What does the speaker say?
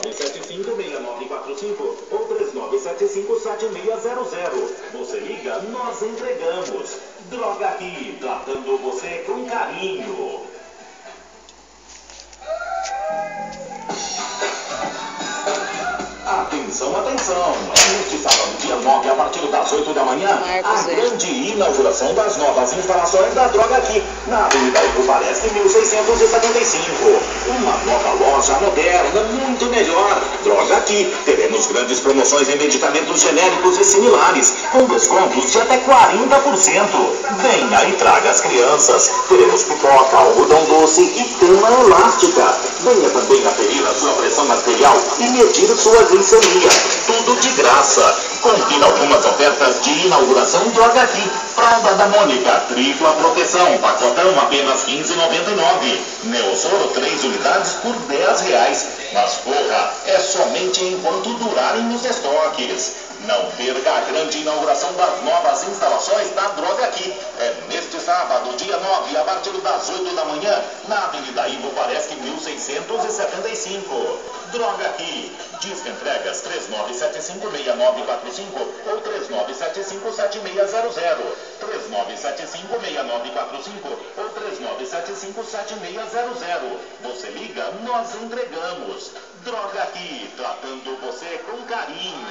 3975-6945 ou 3975-7600. Você liga, nós entregamos. Droga Aqui, tratando você com carinho. Atenção, atenção! Neste sábado, dia 9, a partir das 8 da manhã, a grande inauguração das novas instalações da Droga Aqui, na Avenida Ipuparesc 1675. Uma nova loja moderna, muito melhor. Droga Aqui. Teremos grandes promoções em medicamentos genéricos e similares, com descontos de até 40%. Venha e traga as crianças. Teremos pipoca, algodão doce e cama elástica. Venha também aferir a sua pressão arterial e medir sua glicemia. Tudo de graça. Confira algumas ofertas de inauguração Droga Aqui. Fralda da Mônica, tripla proteção, pacotão apenas R$15,99. Neosoro 3 unidades por R$10. Mas porra, é somente enquanto durarem os estoques. Não perca a grande inauguração das novas instalações da Droga Aqui. É neste sábado, dia 9, a partir das 8 da manhã, na Avenida Ipuparesc 1675. Droga Aqui. Disque entregas 3975-6945 ou 3975-7600. 3975-6945 ou 3975-7600. Você liga, nós entregamos. Droga Aqui, tratando você com carinho.